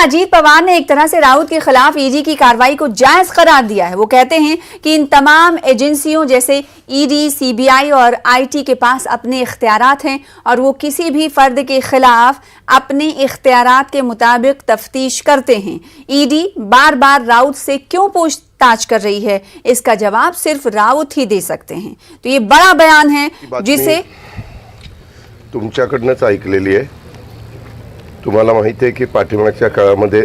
अजीत पवार ने एक तरह से राउत के खिलाफ ईडी की कार्रवाई को जायज करार दिया है। वो कहते हैं कि इन तमाम एजेंसियों जैसे ईडी, सीबीआई और आईटी के पास अपने इख्तियारात हैं और वो किसी भी फर्द के खिलाफ अपने इख्तियारात के मुताबिक तफ्तीश करते हैं। ईडी बार बार राउत से क्यों पूछताछ कर रही है, इसका जवाब सिर्फ राउत ही दे सकते हैं। तो ये बड़ा बयान है जिसे तुमच्याकडनंच ऐकलेली आहे। तुम्हाला माहिती आहे की पाठीमागच्या काळामध्ये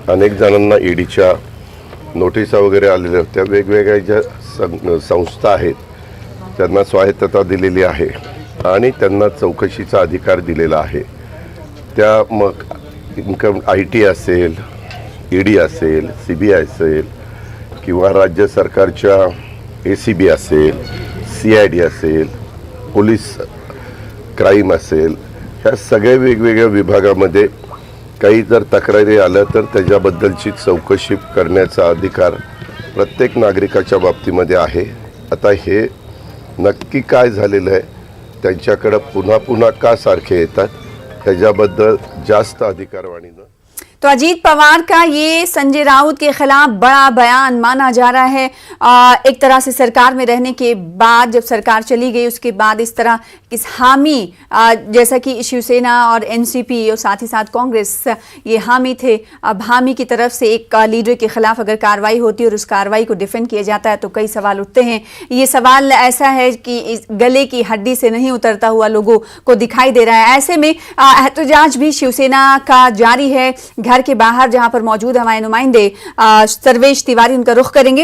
अनेक जणांना ईडीच्या नोटिसा वगैरे आलेल्या होत्या। वेगवेगळ्या ज्या संस्था आहेत त्यांना स्वायत्तता दिलेली आहे आणि त्यांना चौकशीचा अधिकार दिलेला आहे। त्या मग इन्कम आयटी असेल, ईडी असेल, सीबीआय असेल किंवा राज्य सरकारच्या एसीबी असेल, सीआयडी असेल, पोलीस क्राईम असेल, ह्या सगळ्या वेगवेगळ्या विभागामध्ये काही जर तक्रारी आल्या तर त्याच्याबद्दलची चौकशी करण्याचा अधिकार प्रत्येक नागरिकाच्या बाबतीमध्ये आहे। आता हे नक्की काय झालेलं आहे, त्यांच्याकडे पुन्हा पुन्हा का सारखे येतात, त्याच्याबद्दल जास्त अधिकारवाणीनं तो अजीत पवार का ये संजय राउत के खिलाफ बड़ा बयान माना जा रहा है। एक तरह से सरकार में रहने के बाद, जब सरकार चली गई उसके बाद इस तरह किस हामी, जैसा कि शिवसेना और एनसीपी और साथ ही साथ कांग्रेस ये हामी थे। अब हामी की तरफ से एक लीडर के खिलाफ अगर कार्रवाई होती है और उस कार्रवाई को डिफेंड किया जाता है तो कई सवाल उठते हैं। ये सवाल ऐसा है कि इस गले की हड्डी से नहीं उतरता हुआ लोगों को दिखाई दे रहा है। ऐसे में एहतजाज भी शिवसेना का जारी है। घर के बाहर जहां पर मौजूद हमारे नुमाइंदे सर्वेश तिवारी, उनका रुख करेंगे।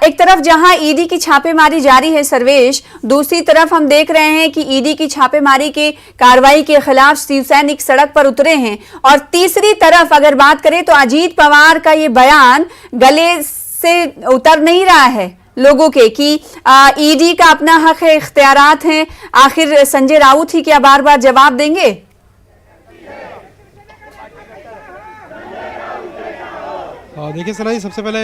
एक तरफ जहां ईडी की छापेमारी जारी है सर्वेश, दूसरी तरफ हम देख रहे हैं कि ईडी की छापेमारी के कार्रवाई के खिलाफ शिवसैनिक सड़क पर उतरे हैं और तीसरी तरफ अगर बात करें तो अजीत पवार का ये बयान गले से उतर नहीं रहा है लोगों के कि ईडी का अपना हक है, इख्तियारात हैं। आखिर संजय राउत ही क्या बार बार जवाब देंगे? देखिए सना जी, सबसे पहले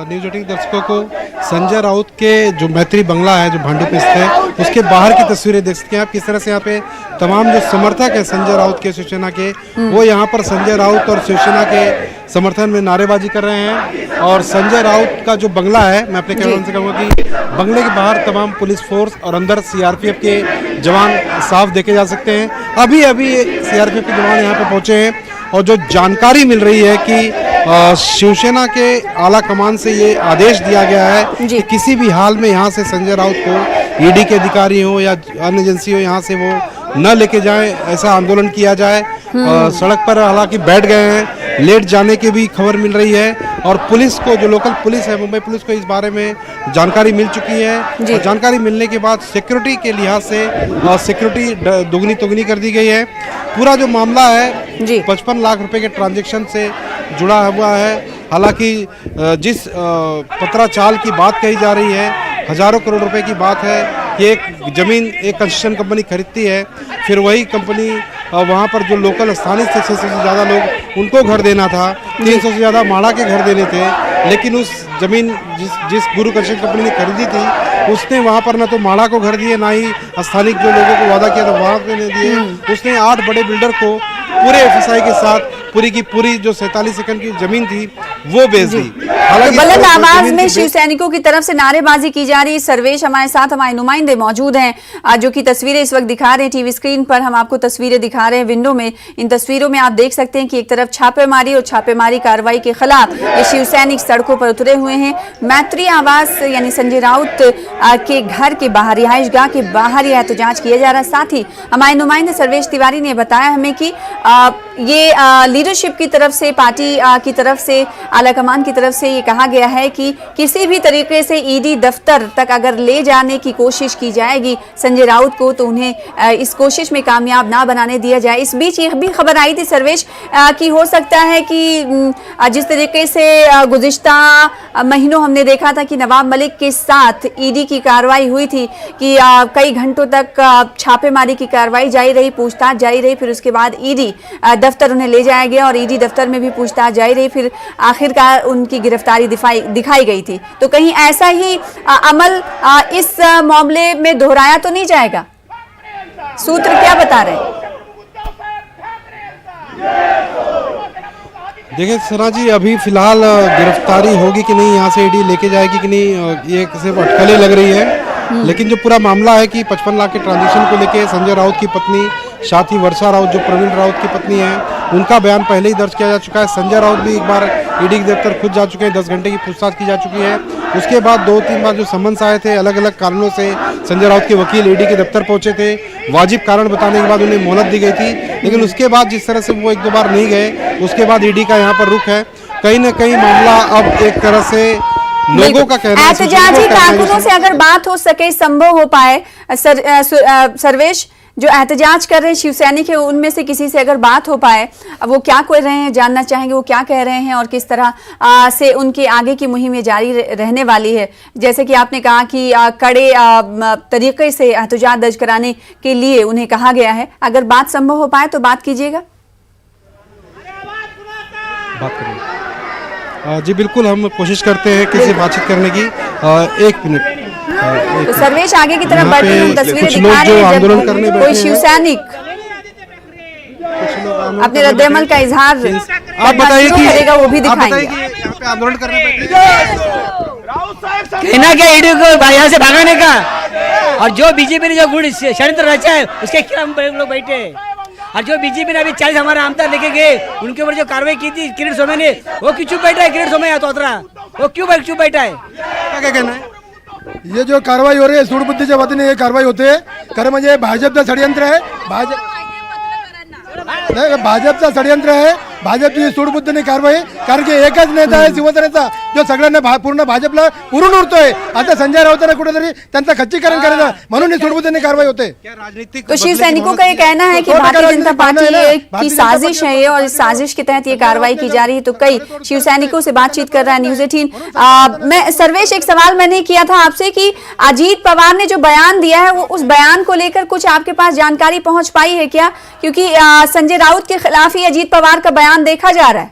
न्यूज 18 दर्शकों को संजय राउत के जो मैत्री बंगला है जो भांडू पे स्थित है उसके बाहर की तस्वीरें देख सकते हैं आप। किस तरह से यहाँ पे तमाम जो समर्थक है संजय राउत के, शिवसेना के, वो यहाँ पर संजय राउत और शिवसेना के समर्थन में नारेबाजी कर रहे हैं। और संजय राउत का जो बंगला है, मैं अपने कैमरामैन से कहूँगा कि बंगले के बाहर तमाम पुलिस फोर्स और अंदर सीआरपीएफ के जवान साफ देखे जा सकते हैं। अभी अभी सीआरपीएफ के जवान यहाँ पे पहुँचे हैं और जो जानकारी मिल रही है कि शिवसेना के आला कमान से ये आदेश दिया गया है कि किसी भी हाल में यहाँ से संजय राउत को ईडी के अधिकारी हो या अन्य एजेंसी हो यहाँ से वो न लेके जाएं, ऐसा आंदोलन किया जाए। सड़क पर हालांकि बैठ गए हैं, लेट जाने की भी खबर मिल रही है और पुलिस को, जो लोकल पुलिस है, मुंबई पुलिस को इस बारे में जानकारी मिल चुकी है। और जानकारी मिलने के बाद सिक्योरिटी के लिहाज से सिक्योरिटी दुगनी तुगनी कर दी गई है। पूरा जो मामला है 55 लाख रुपए के ट्रांजैक्शन से जुड़ा हुआ है। हालांकि जिस पत्राचाल की बात कही जा रही है, हजारों करोड़ रुपए की बात है कि एक जमीन एक कंस्ट्रक्शन कंपनी खरीदती है, फिर वही कंपनी वहाँ पर जो लोकल स्थानीय 600 से ज़्यादा लोग उनको घर देना था, 300 से ज़्यादा माड़ा के घर देने थे, लेकिन उस जमीन जिस गुरु कंस्ट्रक्शन कंपनी ने खरीदी थी उसने वहाँ पर ना तो माड़ा को घर दिए, ना ही स्थानिक जो लोगों को वादा किया था वहाँ पे नहीं दिए। उसने 8 बड़े बिल्डर को पूरे एफएसआई के साथ पूरी की पूरी जो 47 एकड़ की जमीन थी वो बेच दी। तो बुलंद आवाज में शिव सैनिकों की तरफ से नारेबाजी की जा रही है। सर्वेश हमारे साथ, हमारे नुमाइंदे मौजूद हैं जो कि तस्वीरें इस वक्त दिखा रहे हैं टीवी स्क्रीन पर। हम आपको तस्वीरें दिखा रहे हैं विंडो में। इन तस्वीरों में आप देख सकते हैं कि एक तरफ छापेमारी और छापेमारी कार्रवाई के खिलाफ ये शिव सैनिक सड़कों पर उतरे हुए हैं। मैत्री आवास यानी संजय राउत के घर के बाहर, रिहाइशगाह के बाहर यह एहतजाज किया जा रहा है। साथ ही हमारे नुमाइंदे सर्वेश तिवारी ने बताया हमें कि ये लीडरशिप की तरफ से, पार्टी की तरफ से, आला कमान की तरफ से ये कहा गया है कि किसी भी तरीके से ईडी दफ्तर तक अगर ले जाने की कोशिश की जाएगी संजय राउत को तो उन्हें इस कोशिश में कामयाब ना बनाने दिया जाए। इस बीच ये भी खबर आई थी सर्वेश कि हो सकता है कि जिस तरीके से गुज़िश्ता महीनों हमने देखा था कि नवाब मलिक के साथ ईडी की कार्रवाई हुई थी कि कई घंटों तक छापेमारी की कार्रवाई जारी रही, पूछताछ जारी रही, फिर उसके बाद ईडी दफ्तर उन्हें ले जाया गया और ईडी दफ्तर में भी पूछताछ जारी रही, फिर आखिरकार उनकी गिरफ्तारी दिखाई गई थी। तो कहीं ऐसा ही अमल इस मामले में दोहराया तो नहीं जाएगा? सूत्र क्या बता रहे हैं? देखिए सना जी, अभी फिलहाल गिरफ्तारी होगी कि नहीं, यहाँ से ईडी लेके जाएगी कि नहीं, ये सिर्फ अटकलें लग रही है। लेकिन जो पूरा मामला है कि 55 लाख के ट्रांजेक्शन को लेके संजय राउत की पत्नी, साथ ही वर्षा राउत जो प्रवीण राउत की पत्नी है, उनका बयान पहले ही दर्ज किया जा चुका है। संजय राउत भी एक बार ईडी के दफ्तर खुद जा चुके हैं, 10 घंटे की पूछताछ की जा चुकी है। उसके बाद 2-3 बार जो समन्स आए थे, अलग अलग कारणों से संजय राउत के वकील ईडी के दफ्तर पहुंचे थे। वाजिब कारण बताने के बाद उन्हें मोहलत दी गई थी, लेकिन उसके बाद जिस तरह से वो 1-2 बार नहीं गए, उसके बाद ईडी का यहाँ पर रुख है। कहीं ना कहीं मामला अब एक तरह से लोगों का कहना है, एहतजाजी कारकुनों से अगर बात हो सके, संभव हो पाए, सर्वेश, जो एहतजाज कर रहे हैं शिवसैनिक है, उनमें से किसी से अगर बात हो पाए, अब वो क्या कह रहे हैं, जानना चाहेंगे वो क्या कह रहे हैं और किस तरह से उनकी आगे की मुहिम ये जारी रहने वाली है। जैसे कि आपने कहा कि कड़े तरीके से एहतजाज दर्ज कराने के लिए उन्हें कहा गया है। अगर बात संभव हो पाए तो बात कीजिएगा। बात करिए। जी बिल्कुल, हम कोशिश करते हैं किसी बातचीत करने की। 1 मिनट। तो सर्वेश आगे की तरफ बढ़ते हैं, तस्वीरें दिखा रहे हैं जब कोई शिवसैनिक अपने रद्द-ए-अमल का इजहार आप बताइए कि करेगा, वो भी दिखाएंगे। यहाँ पे आंदोलन करने बैठे कहना क्या ईडी को यहाँ से भगाने का, और जो बीजेपी ने जो गुड़ षड्यंत्र रचा है उसके खिलाफ हम लोग बैठे हैं। और जो बीजेपी ने अभी 40 हमारे आमदार लेके गए, उनके ऊपर जो कार्रवाई की थी किरीट सोमैन ने, वो क्यों चुप बैठा है? किरीट सोमैन तोतरा वो क्यों बैठा है? क्या कहना है? ये जो कारवाई हो रही है सूडबुद्धीच्या वतीने ये कारवाई होते खरं म्हणजे भाजपचं षडयंत्र आहे। भाजपचा षडयंत्र आहे, भाजपची सूडबुद्धीने कारवाई, कारण की एकच नेता आहे शिवसेनेचा जो सगळ्यांना पूर्ण भाजपला पुरून उरतोय। आता संजय राऊतांना कुठेतरी त्यांचं खच्चीकरण करायचं म्हणून ही सूडबुद्धीने कारवाई होते। तो शिव सैनिकों का ये कहना है कि भारतीय जनता पार्टी की साजिश है ये, और इस साजिश के तहत ये कार्रवाई की जा रही है। तो कई शिव सैनिकों से बातचीत कर रहा है न्यूज़ 18। मैं सर्वेश, एक सवाल मैंने किया था आपसे कि अजीत पवार ने जो बयान दिया है, वो उस बयान को लेकर कुछ आपके पास जानकारी पहुंच पाई है क्या? क्योंकि संजय राउत के खिलाफ ही अजीत पवार का बयान देखा जा रहा है।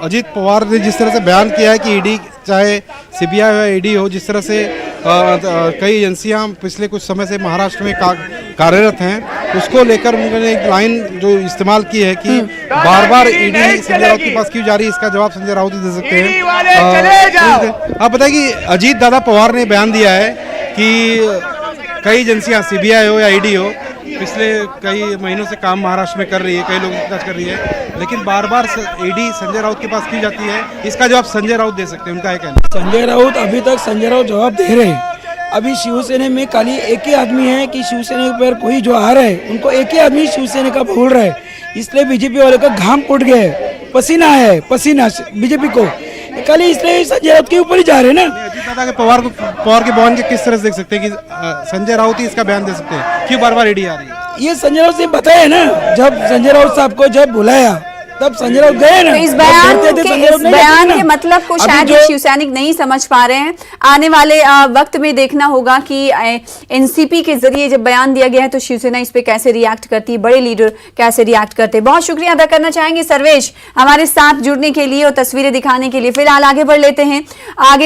अजीत पवार ने जिस तरह से बयान किया है कि ईडी चाहे सीबीआई हो ईडी हो, जिस तरह से कई एजेंसियां पिछले कुछ समय से महाराष्ट्र में कार्यरत हैं, उसको लेकर उन्होंने एक लाइन जो इस्तेमाल की है कि बार बार ईडी संजय राउत के पास क्यों जा रही है, इसका जवाब संजय राउत ही दे सकते हैं। आप बताइए कि अजीत दादा पवार ने बयान दिया है कि कई एजेंसियां सीबीआई हो या ईडी हो पिछले कई महीनों से काम महाराष्ट्र में कर रही है, कई लोग पूछताछ कर रही है, लेकिन बार बार ईडी संजय राउत के पास क्यों जाती है, इसका जवाब संजय राउत दे सकते हैं। उनका है कहना। संजय राउत अभी तक संजय राउत जवाब दे रहे हैं। अभी शिवसेना में खाली एक ही आदमी है कि शिवसेना पर कोई जो आ रहा है उनको एक ही आदमी शिवसेना का बोल रहा है, इसलिए बीजेपी वाले का घाम फूट गया है, पसीना है, पसीना बीजेपी को खाली, इसलिए संजय राउत के ऊपर ही जा रहे हैं ना। अजीत दादा के पवार के बयान के किस तरह से देख सकते हैं कि संजय राउत ही इसका बयान दे सकते हैं, क्यों बार बार ईडी आ रही है? ये संजय राउत से बताया ना, जब संजय राउत साहब को जब बुलाया तब संजय राउत गए ना। तो इस बयान के मतलब को शायद ये शिवसैनिक नहीं समझ पा रहे हैं। आने वाले वक्त में देखना होगा कि एनसीपी के जरिए जब बयान दिया गया है तो शिवसेना इस पे कैसे रिएक्ट करती है, बड़े लीडर कैसे रिएक्ट करते हैं। बहुत शुक्रिया अदा करना चाहेंगे सर्वेश हमारे साथ जुड़ने के लिए और तस्वीरें दिखाने के लिए। फिलहाल आगे बढ़ लेते हैं। आगे